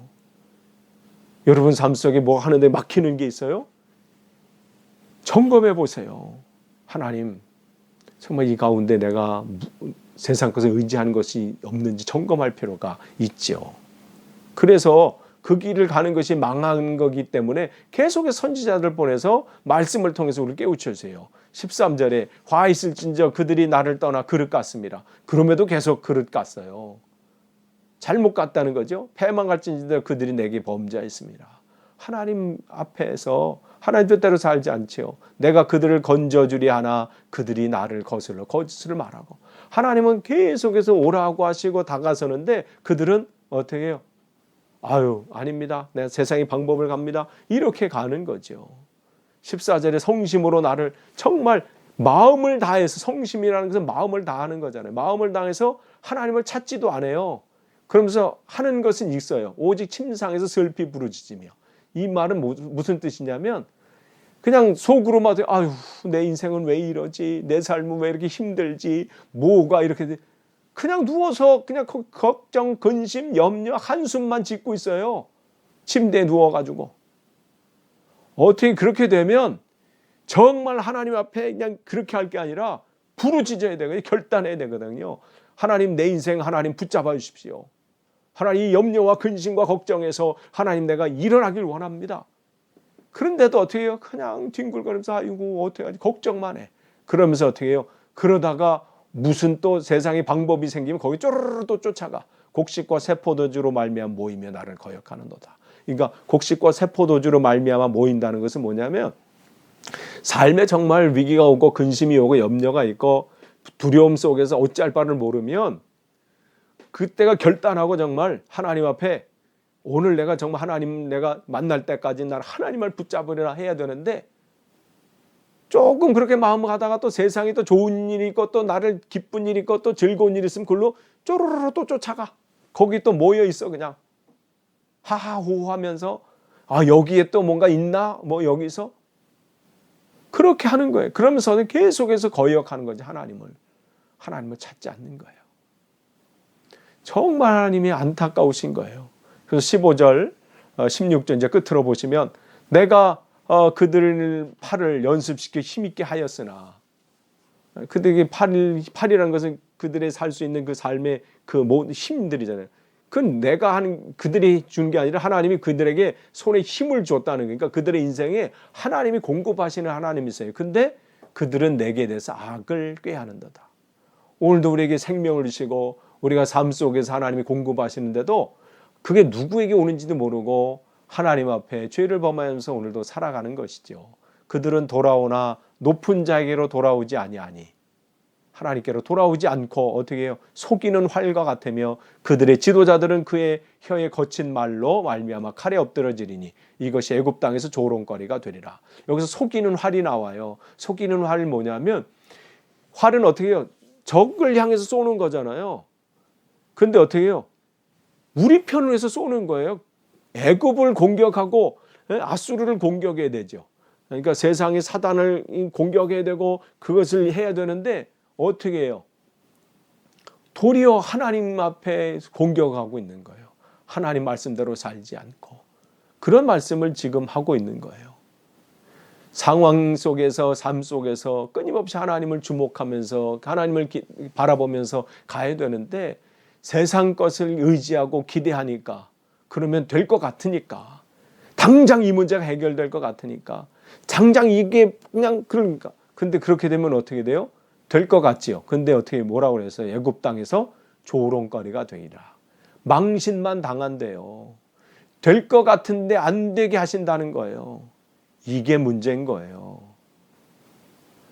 여러분 삶 속에 뭐 하는데 막히는 게 있어요? 점검해 보세요. 하나님, 정말 이 가운데 내가 세상 것을 의지하는 것이 없는지 점검할 필요가 있죠. 그래서 그 길을 가는 것이 망한 거기 때문에 계속해서 선지자들 보내서 말씀을 통해서 우리를 깨우쳐주세요. 13절에 화 있을진저 그들이 나를 떠나 그릇 같습니다. 그럼에도 계속 그릇 같어요. 잘못 갔다는 거죠. 패망할진저 그들이 내게 범죄했습니다. 하나님 앞에서 하나님 뜻대로 살지 않지요. 내가 그들을 건져주리 하나 그들이 나를 거슬러 거짓을 말하고, 하나님은 계속해서 오라고 하시고 다가서는데 그들은 어떻게 해요? 아유, 아닙니다. 내가 세상의 방법을 갑니다. 이렇게 가는 거죠. 14절에 성심으로 나를, 정말 마음을 다해서, 성심이라는 것은 마음을 다하는 거잖아요. 마음을 다해서 하나님을 찾지도 않아요. 그러면서 하는 것은 있어요. 오직 침상에서 슬피 부르짖으며. 이 말은 무슨 뜻이냐면 그냥 속으로만 아유, 내 인생은 왜 이러지, 내 삶은 왜 이렇게 힘들지, 뭐가 이렇게, 그냥 누워서 그냥 걱정, 근심, 염려, 한숨만 짓고 있어요. 침대에 누워가지고. 어떻게 그렇게 되면 정말 하나님 앞에 그냥 그렇게 할 게 아니라 부르짖어야 되거든요. 결단해야 되거든요. 하나님, 내 인생 하나님 붙잡아 주십시오. 하나님, 이 염려와 근심과 걱정에서 하나님, 내가 일어나길 원합니다. 그런데도 어떻게 해요? 그냥 뒹굴거리면서 아이고 어떻게 하지, 걱정만 해. 그러면서 어떻게 해요? 그러다가 무슨 또 세상의 방법이 생기면 거기 쪼르르 또 쫓아가. 곡식과 새포도주로 말미암아 모이며 나를 거역하는도다. 그러니까 곡식과 새포도주로 말미암아 모인다는 것은 뭐냐면, 삶에 정말 위기가 오고 근심이 오고 염려가 있고 두려움 속에서 어찌할 바를 모르면 그때가 결단하고 정말 하나님 앞에, 오늘 내가 정말 하나님 내가 만날 때까지 날 하나님을 붙잡으리라 해야 되는데, 조금 그렇게 마음을 가다가 또 세상에 또 좋은 일이 있고 또 나를 기쁜 일이 있고 또 즐거운 일이 있으면 그걸로 쪼르르 또 쫓아가. 거기 또 모여 있어. 그냥 하하호호 하면서 아, 여기에 또 뭔가 있나 뭐 여기서 그렇게 하는 거예요. 그러면서는 계속해서 거역하는 거지. 하나님을 찾지 않는 거예요. 정말 하나님이 안타까우신 거예요. 그래서 15절 16절 이제 끝으로 보시면, 내가 그들 팔을 연습시켜 힘있게 하였으나, 그들에게 팔이라는 것은 그들의 살 수 있는 그 삶의 그 모든 힘들이잖아요. 그건 내가 하는, 그들이 준 게 아니라 하나님이 그들에게 손에 힘을 줬다는 거니까 그들의 인생에 하나님이 공급하시는 하나님이세요. 근데 그들은 내게 대해서 악을 꾀하는도다. 오늘도 우리에게 생명을 주시고 우리가 삶 속에서 하나님이 공급하시는데도 그게 누구에게 오는지도 모르고 하나님 앞에 죄를 범하면서 오늘도 살아가는 것이죠. 그들은 돌아오나 높은 자에게로 돌아오지 아니하니, 하나님께로 돌아오지 않고 어떻게 해요? 속이는 활과 같으며 그들의 지도자들은 그의 혀에 거친 말로 말미암아 칼에 엎드러지리니 이것이 애굽 땅에서 조롱거리가 되리라. 여기서 속이는 활이 나와요. 속이는 활이 뭐냐면, 활은 어떻게 해요? 적을 향해서 쏘는 거잖아요. 근데 어떻게 해요? 우리 편을 해서 쏘는 거예요. 애굽을 공격하고 아수르를 공격해야 되죠. 그러니까 세상의 사단을 공격해야 되고 그것을 해야 되는데 어떻게 해요? 도리어 하나님 앞에 공격하고 있는 거예요. 하나님 말씀대로 살지 않고. 그런 말씀을 지금 하고 있는 거예요. 상황 속에서, 삶 속에서 끊임없이 하나님을 주목하면서 하나님을 바라보면서 가야 되는데, 세상 것을 의지하고 기대하니까, 그러면 될 것 같으니까, 당장 이 문제가 해결될 것 같으니까, 당장 이게 그냥, 그러니까. 근데 그렇게 되면 어떻게 돼요? 될 것 같지요. 근데 어떻게 뭐라고 그래서 애굽 땅에서 조롱거리가 되리라. 망신만 당한대요. 될 것 같은데 안 되게 하신다는 거예요. 이게 문제인 거예요.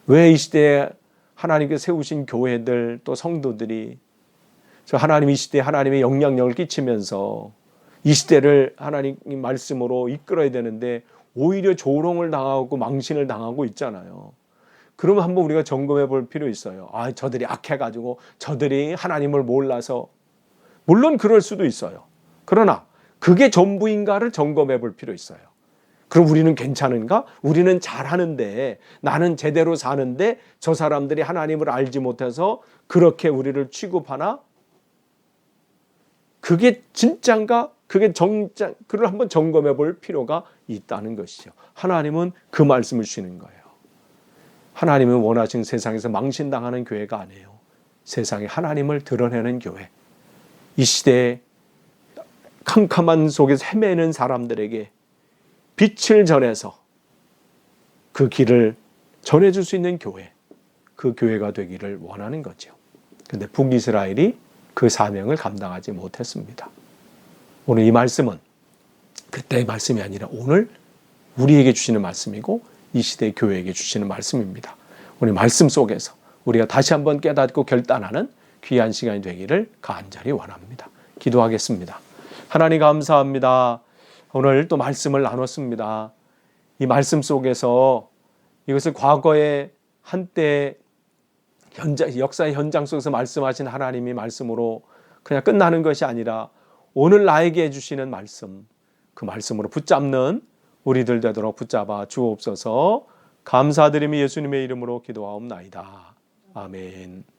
왜 이 시대에 하나님께서 세우신 교회들 또 성도들이 저 하나님, 이 시대에 하나님의 영향력을 끼치면서 이 시대를 하나님 말씀으로 이끌어야 되는데 오히려 조롱을 당하고 망신을 당하고 있잖아요. 그러면 한번 우리가 점검해 볼 필요 있어요. 아, 저들이 악해가지고 저들이 하나님을 몰라서. 물론 그럴 수도 있어요. 그러나 그게 전부인가를 점검해 볼 필요 있어요. 그럼 우리는 괜찮은가? 우리는 잘하는데, 나는 제대로 사는데 저 사람들이 하나님을 알지 못해서 그렇게 우리를 취급하나? 그게 진짠가? 그게 그걸 한번 점검해 볼 필요가 있다는 것이죠. 하나님은 그 말씀을 주시는 거예요. 하나님은 원하시는 세상에서 망신당하는 교회가 아니에요. 세상에 하나님을 드러내는 교회. 이 시대에 캄캄한 속에서 헤매는 사람들에게 빛을 전해서 그 길을 전해줄 수 있는 교회, 그 교회가 되기를 원하는 거죠. 그런데 북이스라엘이 그 사명을 감당하지 못했습니다. 오늘 이 말씀은 그때의 말씀이 아니라 오늘 우리에게 주시는 말씀이고 이 시대의 교회에게 주시는 말씀입니다. 오늘 말씀 속에서 우리가 다시 한번 깨닫고 결단하는 귀한 시간이 되기를 간절히 원합니다. 기도하겠습니다. 하나님 감사합니다. 오늘 또 말씀을 나눴습니다. 이 말씀 속에서 이것을 과거의 한때 역사의 현장 속에서 말씀하신 하나님이 말씀으로 그냥 끝나는 것이 아니라 오늘 나에게 해주시는 말씀, 그 말씀으로 붙잡는 우리들 되도록 붙잡아 주옵소서. 감사드리며 예수님의 이름으로 기도하옵나이다. 아멘.